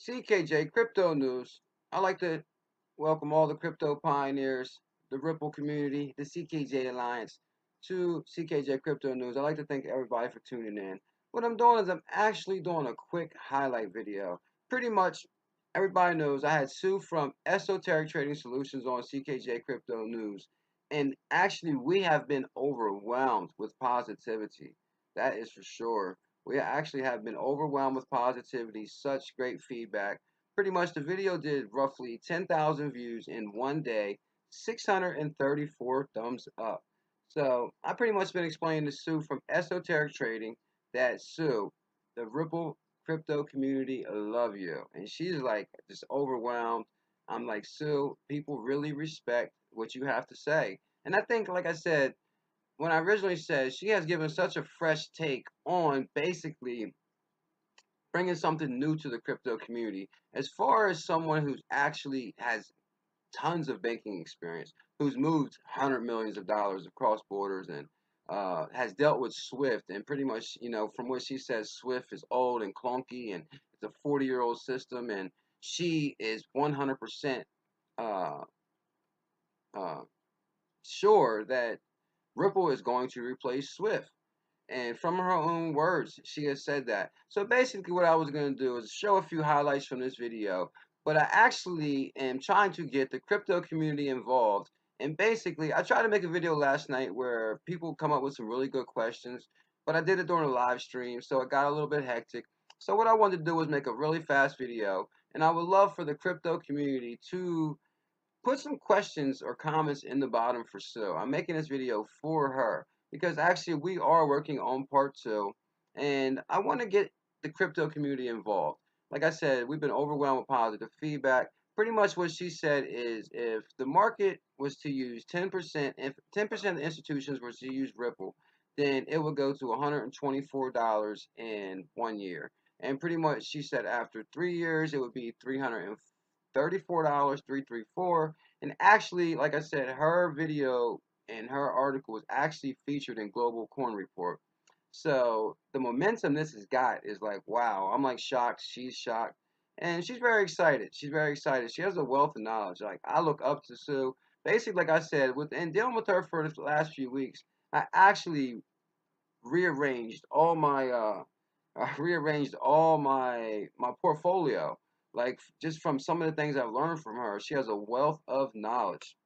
CKJ Crypto News. I'd like to welcome all the crypto pioneers, the Ripple community, the CKJ Alliance to CKJ Crypto News. I'd like to thank everybody for tuning in. What I'm doing is I'm actually doing a quick highlight video. Pretty much everybody knows I had Sue from Esoteric Trading Solutions on CKJ Crypto News. And actually, we have been overwhelmed with positivity. That is for sure. We actually have been overwhelmed with positivity, such great feedback. Pretty much the video did roughly 10,000 views in one day, 634 thumbs up. So I pretty much been explaining to Sue from Esoteric Trading that Sue, the Ripple crypto community love you. And she's like just overwhelmed. I'm like, Sue, people really respect what you have to say. And I think, like I said, when I originally said, she has given such a fresh take on basically bringing something new to the crypto community. As far as someone who's actually has tons of banking experience, who's moved millions of dollars across borders and has dealt with Swift, and pretty much, from what she says, Swift is old and clunky and it's a 40-year-old system, and she is 100% uh, uh, sure that Ripple is going to replace Swift. And from her own words, she has said that. So basically what I was going to do is show a few highlights from this video. But I actually am trying to get the crypto community involved. And basically, I tried to make a video last night where people come up with some really good questions. But I did it during a live stream, so it got a little bit hectic. So what I wanted to do was make a really fast video. And I would love for the crypto community to put some questions or comments in the bottom for Sue. I'm making this video for her because actually we are working on part two, and I want to get the crypto community involved. Like I said, we've been overwhelmed with positive feedback. Pretty much what she said is if the market was to use 10%, if 10% of the institutions were to use Ripple, then it would go to $124 in 1 year. And pretty much she said after 3 years, it would be $334, 334. And actually, like I said, her video and her article was actually featured in Global Coin Report. So the momentum this has got is like, wow. I'm like shocked. She's shocked. And she's very excited. She's very excited. She has a wealth of knowledge. Like, I look up to Sue. Basically, like I said, and dealing with her for the last few weeks, I actually rearranged all my I rearranged all my portfolio, like just from some of the things I've learned from her. She has a wealth of knowledge,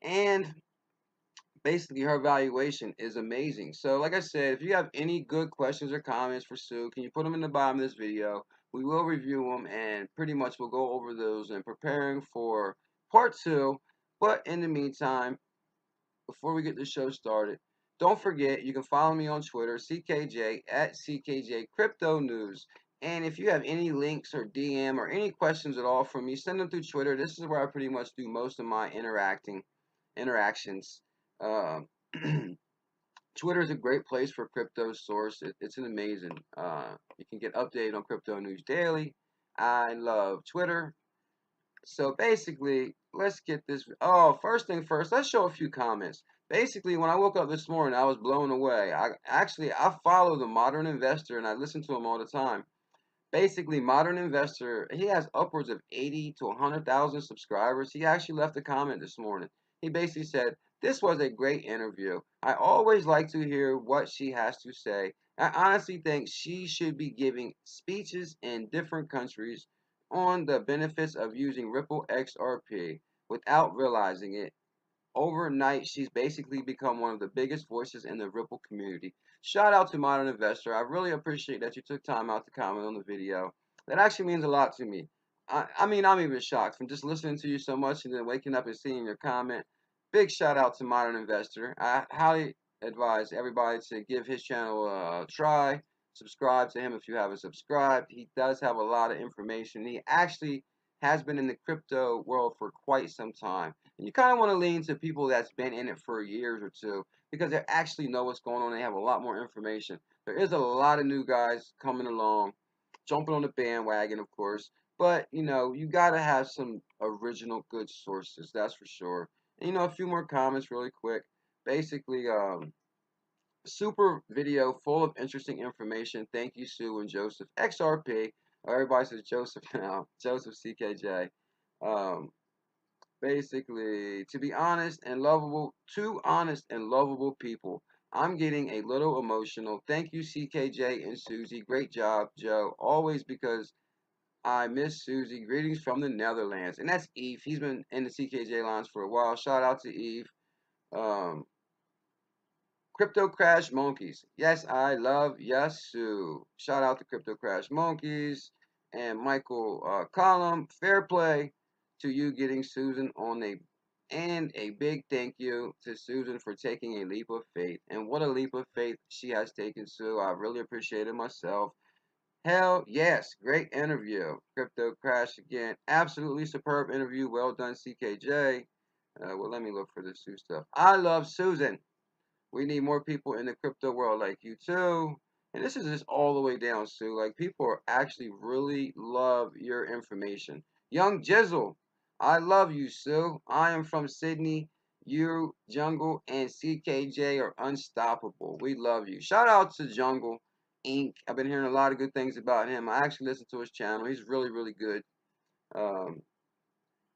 and basically her valuation is amazing. So like I said, if you have any good questions or comments for Sue, can you put them in the bottom of this video? We will review them, and pretty much we'll go over those and preparing for part two. But in the meantime, before we get the show started, don't forget you can follow me on Twitter, CKJ at CKJ Crypto News. And if you have any links or DM or any questions at all from me, send them through Twitter. This is where I pretty much do most of my interactions. Uh, Twitter is a great place for crypto source. It's an amazing. You can get updated on crypto news daily. I love Twitter. So basically, let's get this. Oh, first thing first, let's show a few comments. Basically, when I woke up this morning, I was blown away. I follow the Modern Investor and I listen to him all the time. Basically, Modern Investor, he has upwards of 80 to 100,000 subscribers. He actually left a comment this morning. He basically said, "This was a great interview. I always like to hear what she has to say. I honestly think she should be giving speeches in different countries on the benefits of using Ripple XRP without realizing it. Overnight, she's basically become one of the biggest voices in the Ripple community." Shout out to Modern Investor. I really appreciate that you took time out to comment on the video. That actually means a lot to me. I mean, I'm even shocked from just listening to you so much and then waking up and seeing your comment. Big shout out to Modern Investor. I highly advise everybody to give his channel a try. Subscribe to him if you haven't subscribed. He does have a lot of information. He actually has been in the crypto world for quite some time. And you kind of want to lean to people that's been in it for years or two because they actually know what's going on. They have a lot more information. There is a lot of new guys coming along, jumping on the bandwagon, of course. But, you got to have some original good sources, that's for sure. And, a few more comments really quick. Basically, super video full of interesting information. Thank you, Sue and Joseph. XRP. Everybody says Joseph now. Joseph CKJ. Um, basically, to be honest and lovable, two honest and lovable people. I'm getting a little emotional. Thank you, CKJ and Susie. Great job, Joe. Always, because I miss Susie. Greetings from the Netherlands. And that's Eve. He's been in the CKJ lines for a while. Shout out to Eve. Um, Crypto Crash Monkeys. Yes, I love Yasu. Shout out to Crypto Crash Monkeys and Michael Collum. Fair play to you getting Susan on a, and a big thank you to Susan for taking a leap of faith. And what a leap of faith she has taken, Sue. I really appreciate it myself. Hell yes, great interview. Crypto Crash again. Absolutely superb interview. Well done, CKJ. Well, let me look for the Sue stuff. I love Susan. We need more people in the crypto world like you too. And this is just all the way down, Sue. Like, people are actually really love your information. Young Jizzle, I love you, Sue. I am from Sydney. You, Jungle, and CKJ are unstoppable. We love you. Shout out to Jungle Inc. I've been hearing a lot of good things about him. I actually listen to his channel. He's really, really good. Um,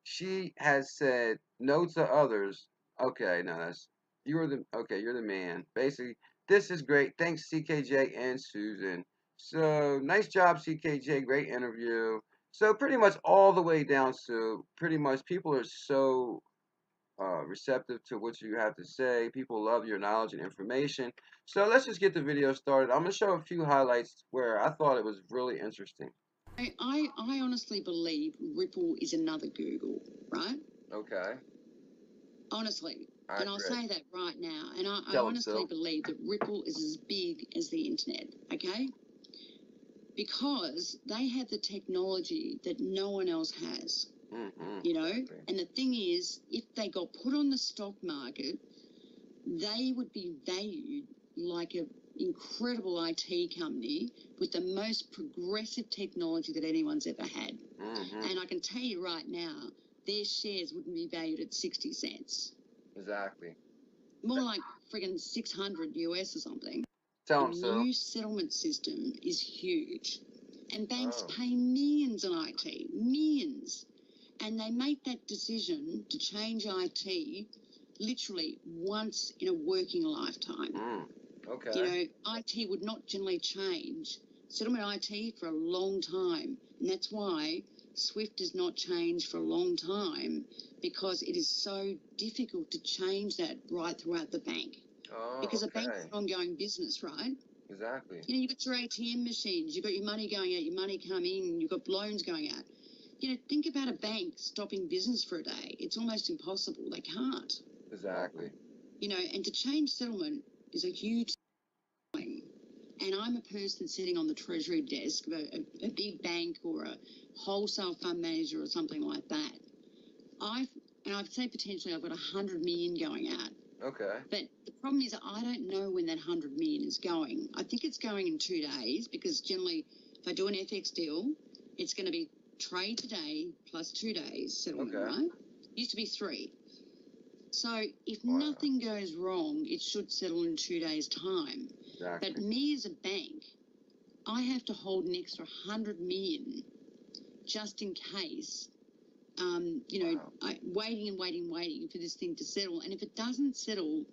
she has said no to others. Okay, no, that's, you're the, okay, you're the man. Basically, this is great. Thanks, CKJ and Susan. So nice job, CKJ. Great interview. So pretty much all the way down. So pretty much people are so receptive to what you have to say. People love your knowledge and information. So let's just get the video started. I'm gonna show a few highlights where I thought it was really interesting. I honestly believe Ripple is another Google, right? Okay. Honestly. I And I'll agree. say that right now. And I Tell 'em, honestly Sil. believe that Ripple is as big as the internet, okay? Because they have the technology that no one else has, you know? Okay. And the thing is, if they got put on the stock market, they would be valued like an incredible IT company with the most progressive technology that anyone's ever had. And I can tell you right now, their shares wouldn't be valued at 60 cents. Exactly. More like friggin' 600 US or something. Tell The them so. new settlement system is huge. And banks Oh. pay millions on IT, millions. And they make that decision to change IT literally once in a working lifetime. Okay. You know, IT would not generally change settlement IT for a long time. And that's why Swift does not change for a long time, because it is so difficult to change that right throughout the bank. Oh, because okay. a bank's an ongoing business, right? Exactly. You know, you've got your ATM machines, you've got your money going out, your money coming in, you've got loans going out. You know, think about a bank stopping business for a day. It's almost impossible. They can't. Exactly. You know, and to change settlement is a huge thing. And I'm a person sitting on the treasury desk of a big bank or a wholesale fund manager or something like that. I'd say potentially I've got 100 million going out. Okay. But the problem is I don't know when that 100 million is going. I think it's going in 2 days, because generally if I do an FX deal, it's going to be trade today plus 2 days settlement, right? Used to be 3. So if nothing goes wrong, it should settle in 2 days' time. Exactly. But me as a bank, I have to hold an extra 100 million just in case. You know, waiting for this thing to settle. And if it doesn't settle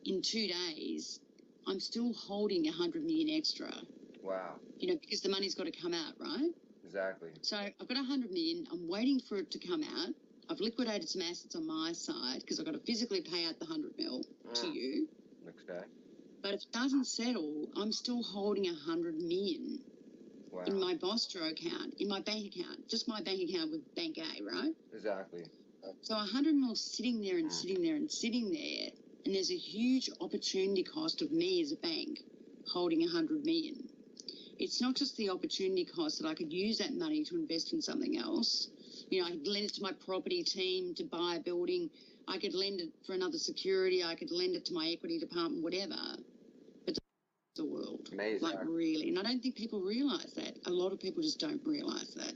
in 2 days, I'm still holding 100 million extra. Wow. You know, because the money's got to come out, right? Exactly. So I've got 100 million. I'm waiting for it to come out. I've liquidated some assets on my side because I've got to physically pay out the 100 mil to you. Okay. But if it doesn't settle, I'm still holding 100 million in my Bostro account, in my bank account, just my bank account with Bank A, right? Exactly. So 100 mil sitting there and sitting there and sitting there, and there's a huge opportunity cost of me as a bank holding 100 million. It's not just the opportunity cost that I could use that money to invest in something else. You know, I could lend it to my property team to buy a building. I could lend it for another security. I could lend it to my equity department, whatever. But the world, amazing. Like really. And I don't think people realise that. A lot of people just don't realise that.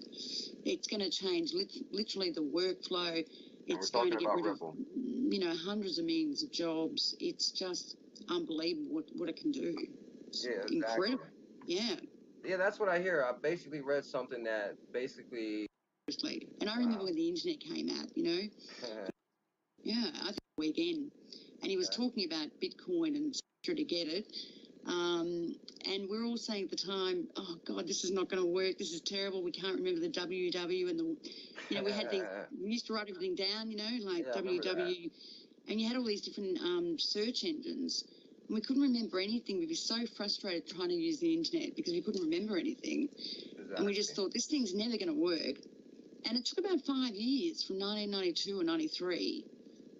It's going to change literally the workflow. It's going to get rid of, you know, hundreds of millions of jobs. It's just unbelievable what it can do. It's incredible. Yeah. Yeah, that's what I hear. I basically read something that basically. And I remember when the internet came out, you know. Yeah, I think weekend, and he was talking about Bitcoin and to get it. And we're all saying at the time, oh God, this is not going to work. This is terrible. We can't remember the WW and the, you know, we had these. We used to write everything down, you know, like Yeah, WW, and you had all these different search engines. And we couldn't remember anything. We'd be so frustrated trying to use the internet because we couldn't remember anything. Exactly. And we just thought, this thing's never going to work. And it took about 5 years from 1992 or 93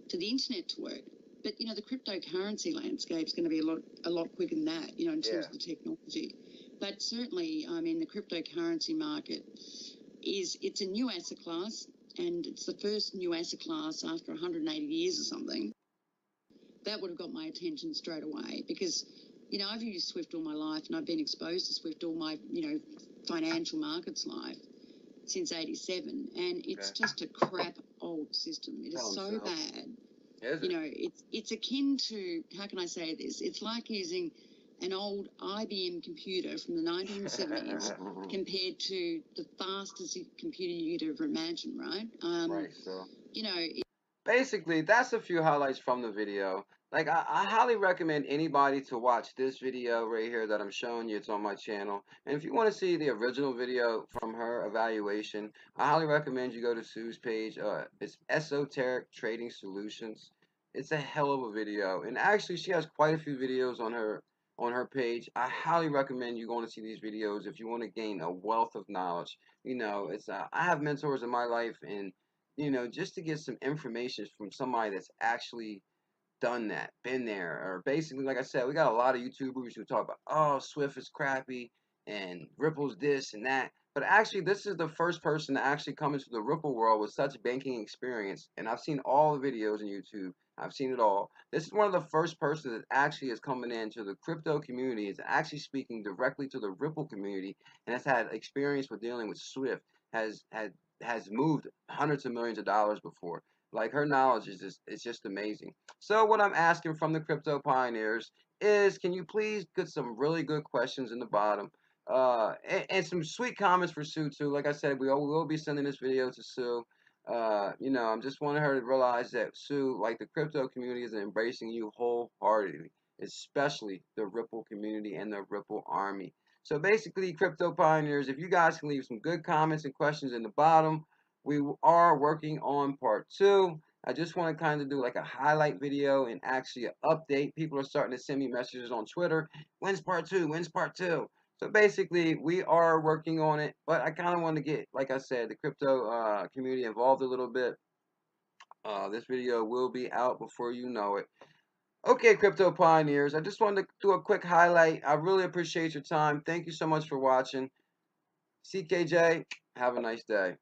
to the internet to work. But, you know, the cryptocurrency landscape is going to be a lot quicker than that, you know, in terms of the technology. But certainly, I mean, the cryptocurrency market it's a new asset class, and it's the first new asset class after 180 years or something. That would have got my attention straight away because, you know, I've used Swift all my life and I've been exposed to Swift all my, you know, financial markets life since 87, and it's just a crap old system. It is so bad. You know, it's akin to, how can I say this? It's like using an old IBM computer from the 1970s compared to the fastest computer you could ever imagine, right? Right, so. You know, Basically, that's a few highlights from the video. Like, I highly recommend anybody to watch this video right here that I'm showing you. It's on my channel. And if you want to see the original video from her evaluation, I highly recommend you go to Sue's page. It's Esoteric Trading Solutions. It's a hell of a video. And actually, she has quite a few videos on her page. I highly recommend you going to see these videos if you want to gain a wealth of knowledge. You know, it's I have mentors in my life, and you know, just to get some information from somebody that's actually done that, been there, or basically, like I said, we got a lot of YouTubers who talk about, oh, Swift is crappy and Ripple's this and that. But actually, this is the first person to actually come into the Ripple world with such banking experience. And I've seen all the videos on YouTube. I've seen it all. This is one of the first persons that actually is coming into the crypto community, is actually speaking directly to the Ripple community, and has had experience with dealing with Swift, has moved hundreds of millions of dollars before. Like, her knowledge is just amazing. So what I'm asking from the crypto pioneers is, can you please get some really good questions in the bottom, and some sweet comments for Sue too. Like I said, we will be sending this video to Sue. You know, I'm just wanting her to realize that Sue, like, the crypto community, is embracing you wholeheartedly, especially the Ripple community and the Ripple army. So basically, crypto pioneers, if you guys can leave some good comments and questions in the bottom, we are working on part 2. I just want to kind of do like a highlight video and actually an update. People are starting to send me messages on Twitter. When's part 2? When's part 2? So basically, we are working on it, but I kind of want to get, like I said, the crypto community involved a little bit. This video will be out before you know it. Okay, crypto pioneers, I just wanted to do a quick highlight. I really appreciate your time. Thank you so much for watching. CKJ, have a nice day.